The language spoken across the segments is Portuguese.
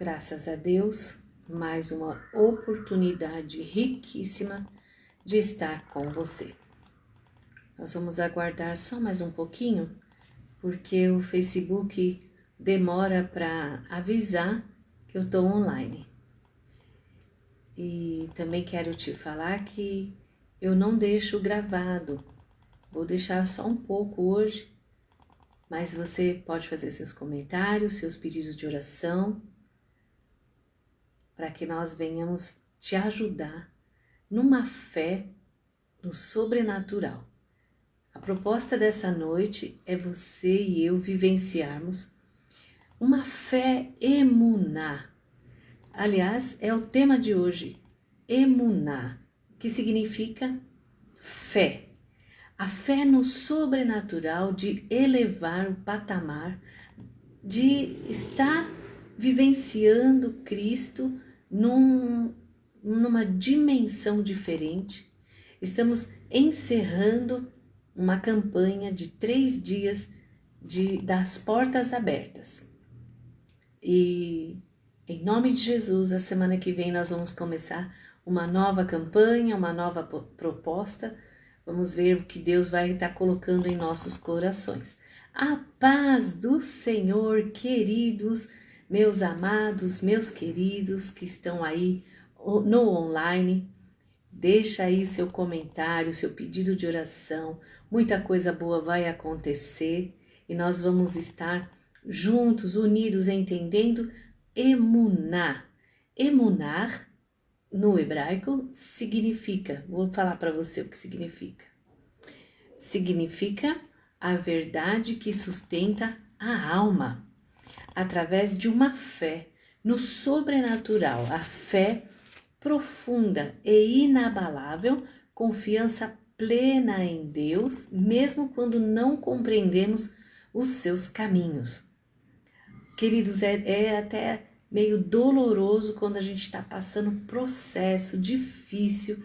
Graças a Deus, mais uma oportunidade riquíssima de estar com você. Nós vamos aguardar só mais um pouquinho, porque o Facebook demora para avisar que eu estou online. E também quero te falar que eu não deixo gravado, vou deixar só um pouco hoje, mas você pode fazer seus comentários, seus pedidos de oração, para que nós venhamos te ajudar numa fé no sobrenatural. A proposta dessa noite é você e eu vivenciarmos uma fé emuná. Aliás, é o tema de hoje, emuná, que significa fé. A fé no sobrenatural de elevar o patamar, de estar vivenciando Cristo numa dimensão diferente. Estamos encerrando uma campanha de 3 dias das portas abertas. E em nome de Jesus, a semana que vem nós vamos começar uma nova campanha, uma nova proposta. Vamos ver o que Deus vai estar colocando em nossos corações. A paz do Senhor, queridos, meus amados, meus queridos que estão aí no online. Deixa aí seu comentário, seu pedido de oração. Muita coisa boa vai acontecer e nós vamos estar juntos, unidos, entendendo emuná. Emunar, no hebraico, significa, vou falar para você o que significa. Significa a verdade que sustenta a alma, através de uma fé no sobrenatural, a fé profunda e inabalável, confiança plena em Deus, mesmo quando não compreendemos os seus caminhos. Queridos, é até meio doloroso quando a gente está passando um processo difícil,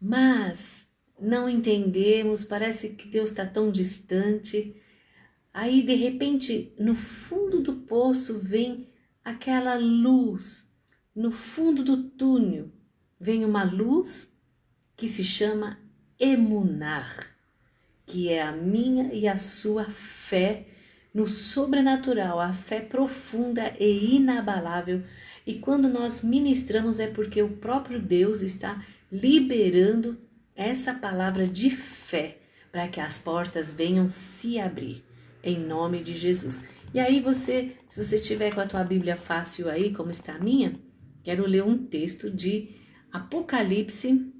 mas não entendemos, parece que Deus está tão distante. Aí, de repente, no fundo do poço vem aquela luz, no fundo do túnel vem uma luz que se chama emunar, que é a minha e a sua fé no sobrenatural, a fé profunda e inabalável. E quando nós ministramos é porque o próprio Deus está liberando essa palavra de fé para que as portas venham se abrir, em nome de Jesus. E aí se você tiver com a tua Bíblia fácil aí, como está a minha, quero ler um texto de Apocalipse,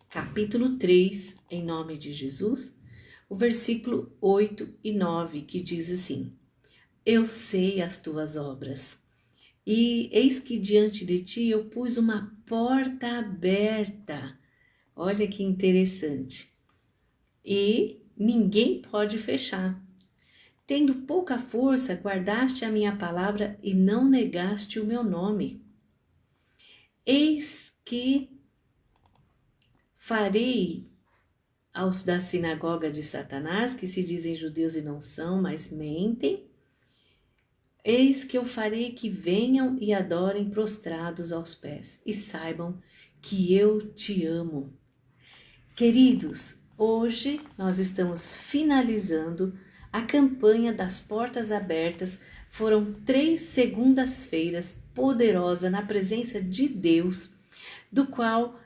capítulo 3, em nome de Jesus, o versículo 8 e 9, que diz assim: Eu sei as tuas obras, e eis que diante de ti eu pus uma porta aberta. Olha que interessante. E ninguém pode fechar. Tendo pouca força, guardaste a minha palavra e não negaste o meu nome. Eis que farei aos da sinagoga de Satanás, que se dizem judeus e não são, mas mentem, eis que eu farei que venham e adorem prostrados aos pés, e saibam que eu te amo. Queridos, hoje nós estamos finalizando a campanha das portas abertas. Foram 3 segundas-feiras poderosas na presença de Deus, do qual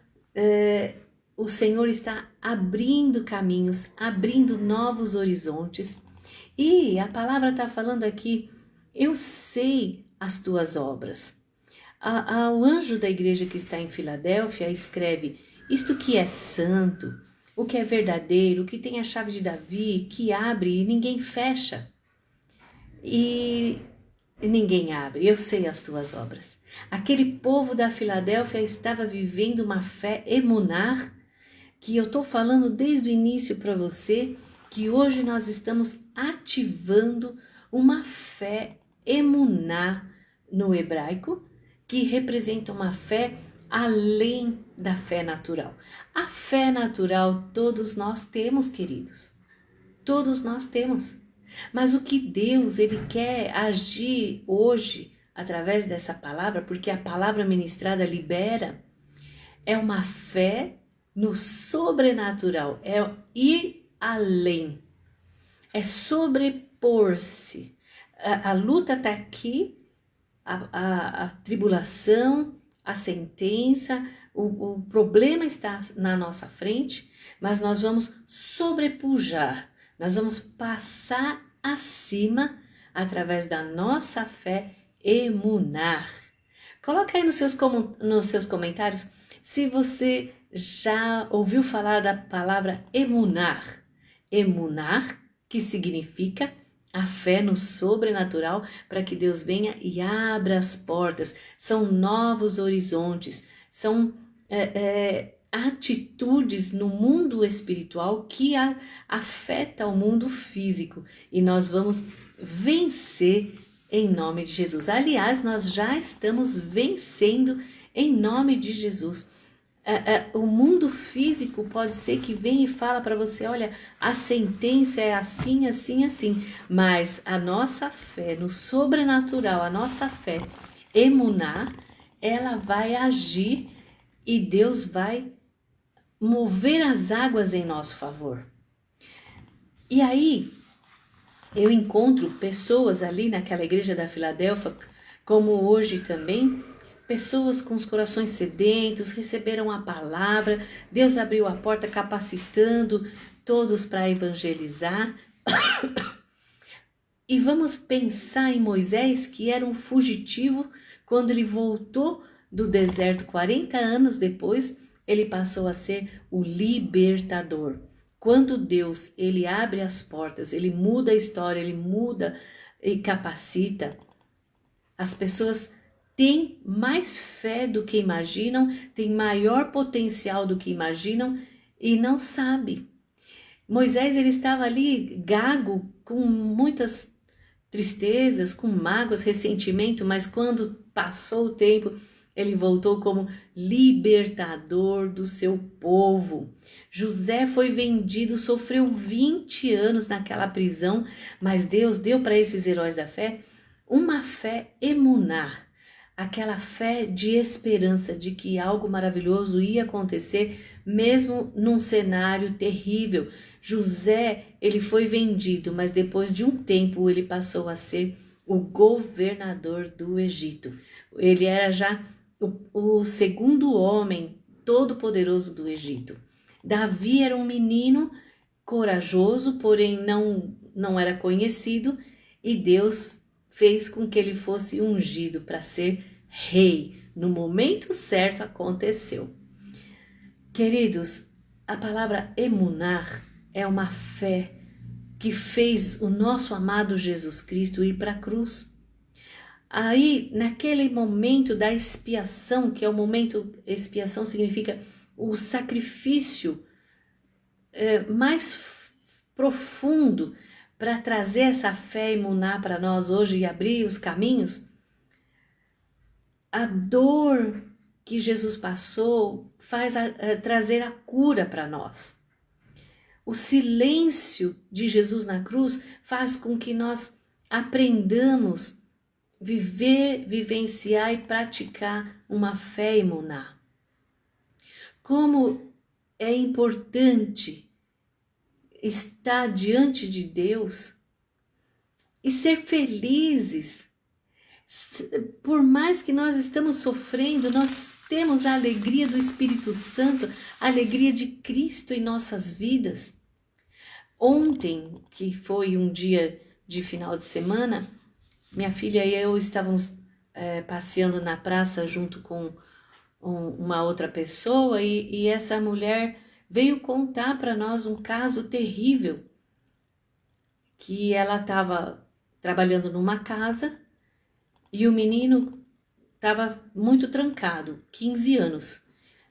o Senhor está abrindo caminhos, abrindo novos horizontes. E a palavra está falando aqui, eu sei as tuas obras. O anjo da igreja que está em Filadélfia escreve, isto que é santo, o que é verdadeiro, o que tem a chave de Davi, que abre e ninguém fecha. E ninguém abre, eu sei as tuas obras. Aquele povo da Filadélfia estava vivendo uma fé emunar, que eu estou falando desde o início para você, que hoje nós estamos ativando uma fé emuná no hebraico, que representa uma fé além da fé natural. A fé natural todos nós temos, queridos. Todos nós temos. Mas o que Deus ele quer agir hoje através dessa palavra, porque a palavra ministrada libera, é uma fé no sobrenatural, é ir além, é sobrepor-se. A luta está aqui, a tribulação, a sentença, o problema está na nossa frente, mas nós vamos sobrepujar, nós vamos passar acima através da nossa fé emunar. Coloca aí nos seus comentários se você já ouviu falar da palavra emunar. Emunar, que significa a fé no sobrenatural para que Deus venha e abra as portas. São novos horizontes, são atitudes no mundo espiritual que afeta o mundo físico. E nós vamos vencer em nome de Jesus. Aliás, nós já estamos vencendo em nome de Jesus. O mundo físico pode ser que venha e fala para você, olha, a sentença é assim, assim, assim. Mas a nossa fé no sobrenatural, a nossa fé emuná, ela vai agir e Deus vai mover as águas em nosso favor. E aí, eu encontro pessoas ali naquela igreja da Filadélfia, como hoje também, pessoas com os corações sedentos, receberam a palavra, Deus abriu a porta capacitando todos para evangelizar. E vamos pensar em Moisés, que era um fugitivo, quando ele voltou do deserto 40 anos depois, ele passou a ser o libertador. Quando Deus, ele abre as portas, ele muda a história, ele muda e capacita, as pessoas têm mais fé do que imaginam, têm maior potencial do que imaginam e não sabem. Moisés, ele estava ali gago, com muitas tristezas, com mágoas, ressentimento, mas quando passou o tempo, ele voltou como libertador do seu povo. José foi vendido, sofreu 20 anos naquela prisão, mas Deus deu para esses heróis da fé uma fé emuná, aquela fé de esperança de que algo maravilhoso ia acontecer, mesmo num cenário terrível. José, ele foi vendido, mas depois de um tempo ele passou a ser o governador do Egito. Ele era já o segundo homem todo-poderoso do Egito. Davi era um menino corajoso, porém não era conhecido, e Deus fez com que ele fosse ungido para ser rei. No momento certo aconteceu. Queridos, a palavra emunar é uma fé que fez o nosso amado Jesus Cristo ir para a cruz. Aí, naquele momento da expiação, que é o momento, expiação significa o sacrifício mais profundo para trazer essa fé emuná para nós hoje e abrir os caminhos. A dor que Jesus passou faz trazer a cura para nós. O silêncio de Jesus na cruz faz com que nós aprendamos viver, vivenciar e praticar uma fé emuná. Como é importante estar diante de Deus e ser felizes. Por mais que nós estamos sofrendo, nós temos a alegria do Espírito Santo, a alegria de Cristo em nossas vidas. Ontem, que foi um dia de final de semana, minha filha e eu estávamos passeando na praça junto com uma outra pessoa e essa mulher veio contar para nós um caso terrível, que ela estava trabalhando numa casa e o menino estava muito trancado, 15 anos,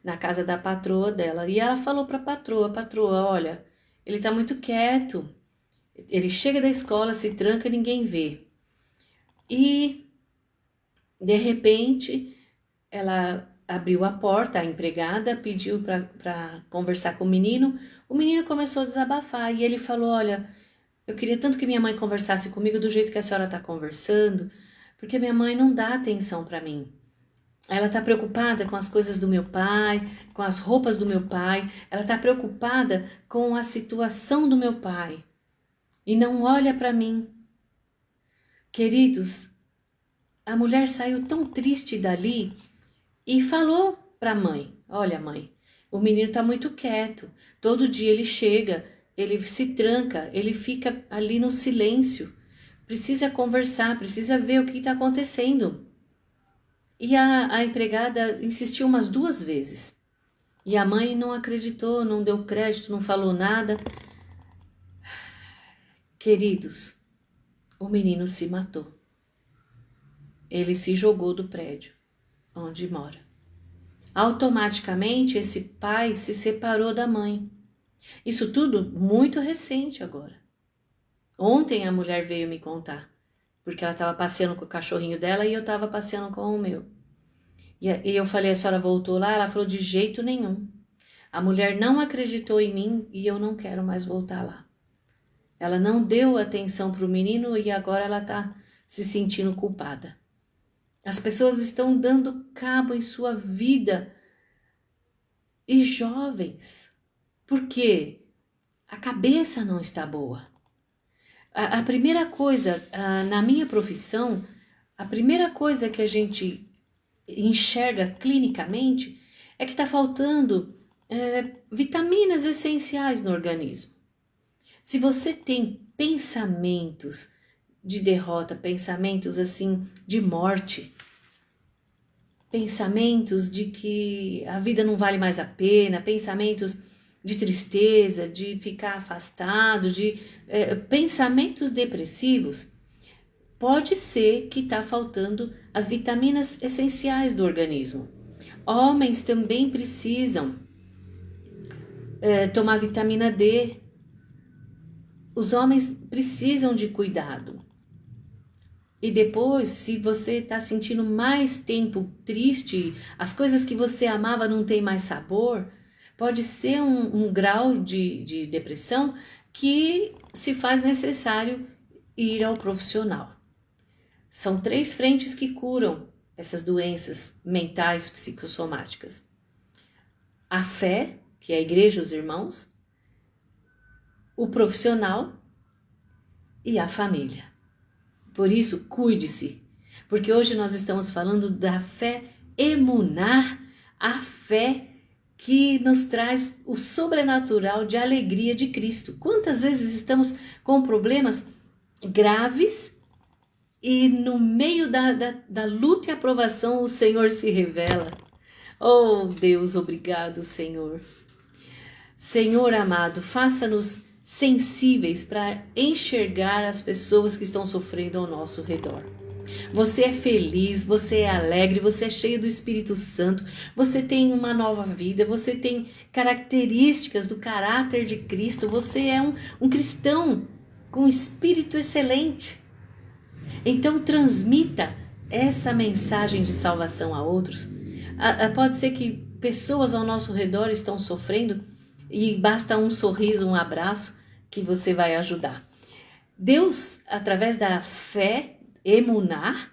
na casa da patroa dela. E ela falou para a patroa, olha, ele está muito quieto, ele chega da escola, se tranca, ninguém vê. E, de repente, ela abriu a porta, a empregada pediu para conversar com o menino começou a desabafar e ele falou, olha, eu queria tanto que minha mãe conversasse comigo do jeito que a senhora está conversando, porque minha mãe não dá atenção para mim. Ela está preocupada com as coisas do meu pai, com as roupas do meu pai, ela está preocupada com a situação do meu pai e não olha para mim. Queridos, a mulher saiu tão triste dali e falou para a mãe: olha, mãe, o menino está muito quieto, todo dia ele chega, ele se tranca, ele fica ali no silêncio, precisa conversar, precisa ver o que está acontecendo. E a empregada insistiu umas 2 vezes. E a mãe não acreditou, não deu crédito, não falou nada. Queridos, o menino se matou. Ele se jogou do prédio onde mora. Automaticamente, esse pai se separou da mãe. Isso tudo muito recente agora. Ontem a mulher veio me contar, porque ela estava passeando com o cachorrinho dela e eu estava passeando com o meu. E eu falei: a senhora voltou lá? Ela falou: de jeito nenhum. A mulher não acreditou em mim e eu não quero mais voltar lá. Ela não deu atenção para o menino e agora ela está se sentindo culpada. As pessoas estão dando cabo em sua vida. E jovens. Por quê? A cabeça não está boa. A primeira coisa, na minha profissão, a primeira coisa que a gente enxerga clinicamente é que está faltando vitaminas essenciais no organismo. Se você tem pensamentos de derrota, pensamentos assim de morte, pensamentos de que a vida não vale mais a pena, pensamentos de tristeza, de ficar afastado, de pensamentos depressivos, pode ser que está faltando as vitaminas essenciais do organismo. Homens também precisam tomar vitamina D. Os homens precisam de cuidado. E depois, se você está sentindo mais tempo triste, as coisas que você amava não tem mais sabor, pode ser um grau de depressão que se faz necessário ir ao profissional. São 3 frentes que curam essas doenças mentais psicossomáticas. A fé, que é a igreja, os irmãos, o profissional e a família. Por isso, cuide-se, porque hoje nós estamos falando da fé emunar, a fé que nos traz o sobrenatural de alegria de Cristo. Quantas vezes estamos com problemas graves e no meio da luta e aprovação o Senhor se revela. Oh Deus, obrigado, Senhor. Senhor amado, faça-nos sensíveis para enxergar as pessoas que estão sofrendo ao nosso redor. Você é feliz, você é alegre, você é cheio do Espírito Santo, você tem uma nova vida, você tem características do caráter de Cristo, você é um cristão com espírito excelente. Então transmita essa mensagem de salvação a outros. Pode ser que pessoas ao nosso redor estão sofrendo e basta um sorriso, um abraço que você vai ajudar. Deus, através da fé, emunar,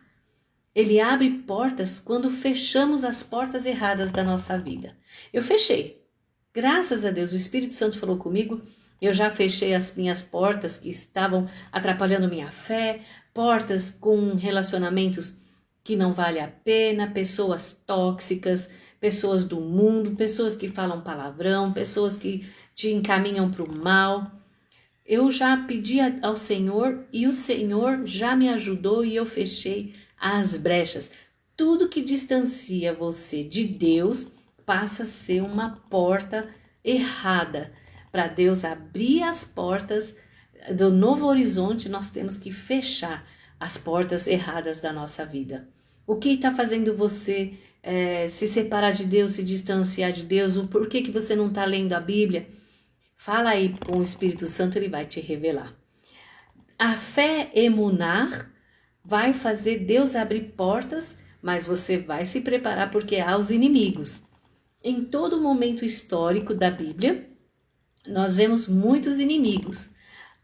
Ele abre portas quando fechamos as portas erradas da nossa vida. Eu fechei. Graças a Deus, o Espírito Santo falou comigo. Eu já fechei as minhas portas que estavam atrapalhando minha fé, portas com relacionamentos que não vale a pena, pessoas tóxicas, pessoas do mundo, pessoas que falam palavrão, pessoas que te encaminham para o mal. Eu já pedi ao Senhor e o Senhor já me ajudou e eu fechei as brechas. Tudo que distancia você de Deus passa a ser uma porta errada. Para Deus abrir as portas do novo horizonte, nós temos que fechar as portas erradas da nossa vida. O que está fazendo você se separar de Deus, se distanciar de Deus? Por que você não está lendo a Bíblia? Fala aí com o Espírito Santo, ele vai te revelar. A fé emunar vai fazer Deus abrir portas, mas você vai se preparar porque há os inimigos. Em todo momento histórico da Bíblia, nós vemos muitos inimigos.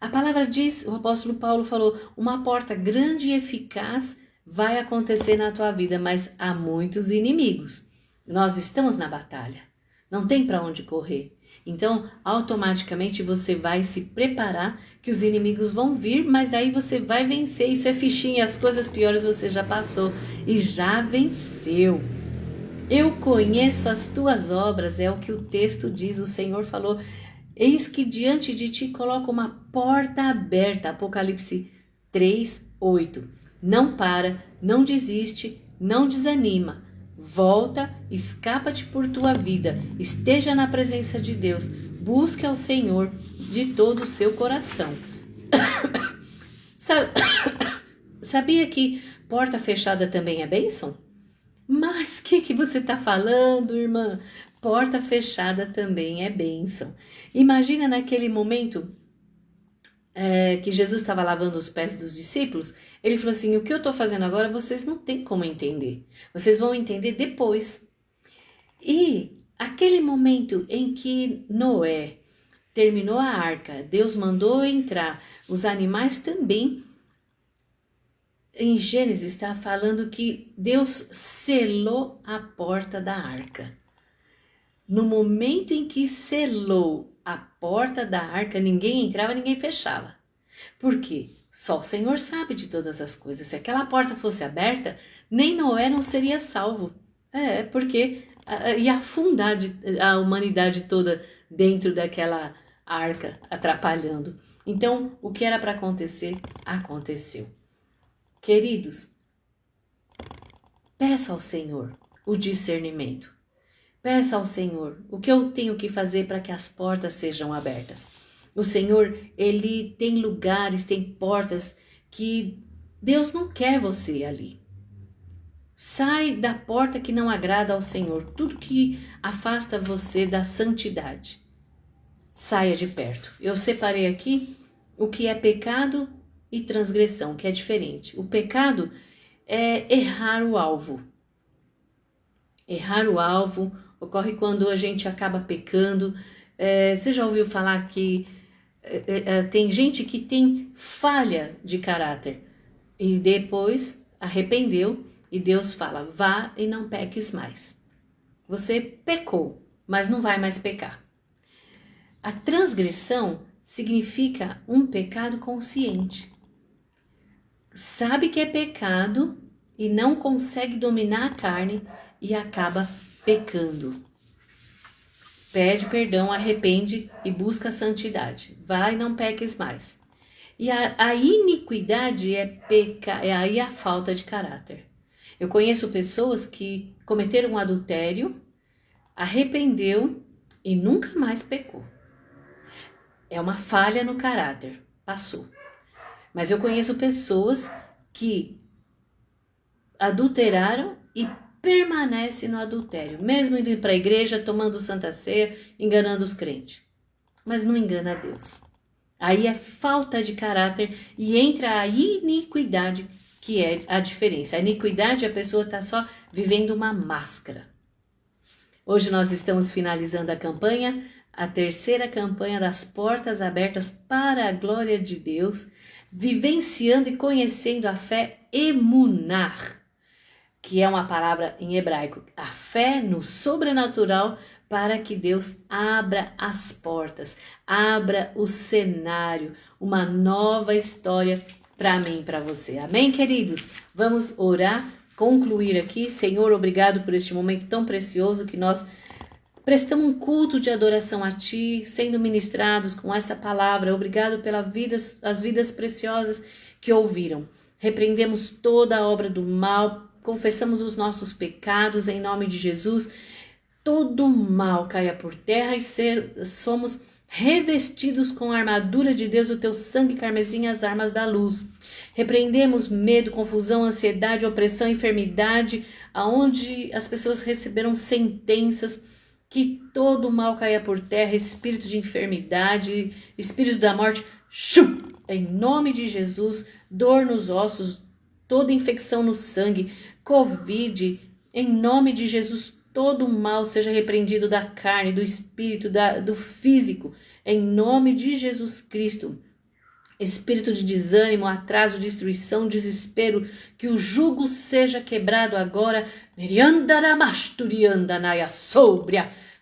A palavra diz, o apóstolo Paulo falou, uma porta grande e eficaz vai acontecer na tua vida, mas há muitos inimigos. Nós estamos na batalha, não tem para onde correr. Então, automaticamente você vai se preparar que os inimigos vão vir, mas aí você vai vencer. Isso é fichinha, as coisas piores você já passou e já venceu. Eu conheço as tuas obras, é o que o texto diz, o Senhor falou. Eis que diante de ti coloco uma porta aberta, Apocalipse 3:8. Não para, não desiste, não desanima. Volta, escapa-te por tua vida, esteja na presença de Deus, busque ao Senhor de todo o seu coração. Sabia que porta fechada também é bênção? Mas o que você está falando, irmã? Porta fechada também é bênção. Imagina naquele momento que Jesus estava lavando os pés dos discípulos, ele falou assim, o que eu estou fazendo agora vocês não têm como entender. Vocês vão entender depois. E aquele momento em que Noé terminou a arca, Deus mandou entrar, os animais também. Em Gênesis está falando que Deus selou a porta da arca. No momento em que selou a porta da arca, ninguém entrava, ninguém fechava. Por quê? Só o Senhor sabe de todas as coisas. Se aquela porta fosse aberta, nem Noé não seria salvo. Porque ia afundar a humanidade toda dentro daquela arca, atrapalhando. Então, o que era para acontecer, aconteceu. Queridos, peça ao Senhor o discernimento. Peça ao Senhor o que eu tenho que fazer para que as portas sejam abertas. O Senhor, Ele tem lugares, tem portas que Deus não quer você ali. Sai da porta que não agrada ao Senhor, tudo que afasta você da santidade. Saia de perto. Eu separei aqui o que é pecado e transgressão, que é diferente. O pecado é errar o alvo. Errar o alvo ocorre quando a gente acaba pecando. Você já ouviu falar que tem gente que tem falha de caráter e depois arrependeu e Deus fala, vá e não peques mais. Você pecou, mas não vai mais pecar. A transgressão significa um pecado consciente. Sabe que é pecado e não consegue dominar a carne e acaba pecando. Pede perdão, arrepende e busca a santidade. Vai e não peques mais. E a iniquidade é aí a falta de caráter. Eu conheço pessoas que cometeram um adultério, arrependeu e nunca mais pecou. É uma falha no caráter, passou. Mas eu conheço pessoas que adulteraram e permanecem no adultério, mesmo indo para a igreja, tomando Santa Ceia, enganando os crentes. Mas não engana a Deus. Aí é falta de caráter e entra a iniquidade, que é a diferença. A iniquidade, a pessoa está só vivendo uma máscara. Hoje nós estamos finalizando a campanha, a terceira campanha das portas abertas para a glória de Deus, vivenciando e conhecendo a fé emunar, que é uma palavra em hebraico, a fé no sobrenatural para que Deus abra as portas, abra o cenário, uma nova história para mim e para você. Amém, queridos? Vamos orar, concluir aqui. Senhor, obrigado por este momento tão precioso que nós prestamos um culto de adoração a Ti, sendo ministrados com essa palavra. Obrigado pelas vidas preciosas que ouviram. Repreendemos toda a obra do mal, confessamos os nossos pecados em nome de Jesus. Todo mal caia por terra e somos revestidos com a armadura de Deus, o Teu sangue carmesim e as armas da luz. Repreendemos medo, confusão, ansiedade, opressão, enfermidade, aonde as pessoas receberam sentenças, que todo mal caia por terra, espírito de enfermidade, espírito da morte, em nome de Jesus, dor nos ossos, toda infecção no sangue, Covid, em nome de Jesus, todo mal seja repreendido da carne, do espírito, do físico, em nome de Jesus Cristo. Espírito de desânimo, atraso, destruição, desespero, que o jugo seja quebrado agora.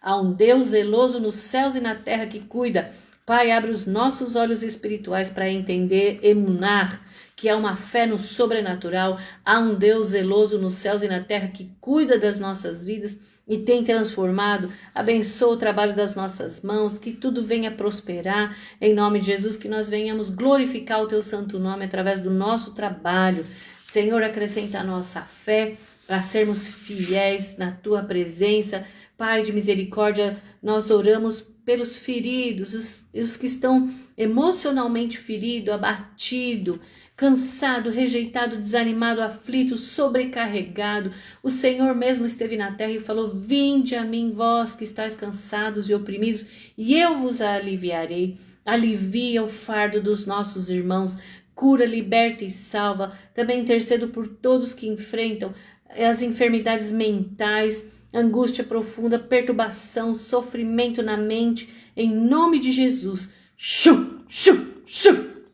Há um Deus zeloso nos céus e na terra que cuida. Pai, abre os nossos olhos espirituais para entender, emunar, que há uma fé no sobrenatural. Há um Deus zeloso nos céus e na terra que cuida das nossas vidas e tem transformado. Abençoa o trabalho das nossas mãos, que tudo venha prosperar, em nome de Jesus, que nós venhamos glorificar o teu santo nome através do nosso trabalho. Senhor, acrescenta a nossa fé para sermos fiéis na tua presença. Pai de misericórdia, nós oramos pelos feridos, os que estão emocionalmente feridos, abatidos, cansado, rejeitado, desanimado, aflito, sobrecarregado. O Senhor mesmo esteve na terra e falou: vinde a mim, vós que estáis cansados e oprimidos, e eu vos aliviarei. Alivia o fardo dos nossos irmãos, cura, liberta e salva. Também intercedo por todos que enfrentam as enfermidades mentais, angústia profunda, perturbação, sofrimento na mente, em nome de Jesus.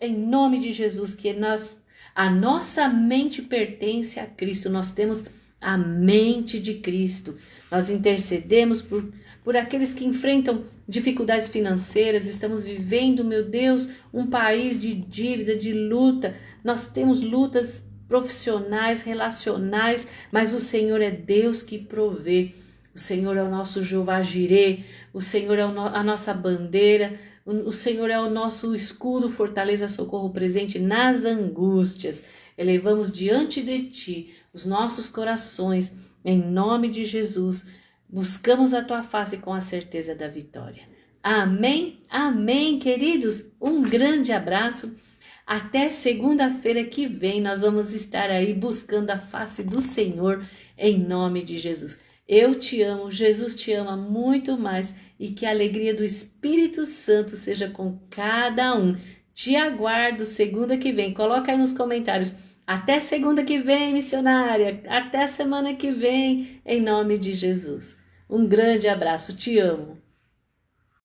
Em nome de Jesus, que a nossa mente pertence a Cristo, nós temos a mente de Cristo. Nós intercedemos por aqueles que enfrentam dificuldades financeiras. Estamos vivendo, meu Deus, um país de dívida, de luta. Nós temos lutas profissionais, relacionais, mas o Senhor é Deus que provê. O Senhor é o nosso Jeová Jirê, o Senhor é a nossa bandeira, o Senhor é o nosso escudo, fortaleza, socorro presente nas angústias. Elevamos diante de Ti os nossos corações, em nome de Jesus. Buscamos a Tua face com a certeza da vitória. Amém, amém, queridos. Um grande abraço. Até segunda-feira que vem nós vamos estar aí buscando a face do Senhor em nome de Jesus. Eu te amo, Jesus te ama muito mais e que a alegria do Espírito Santo seja com cada um. Te aguardo segunda que vem. Coloca aí nos comentários. Até segunda que vem, missionária. Até semana que vem, em nome de Jesus. Um grande abraço. Te amo.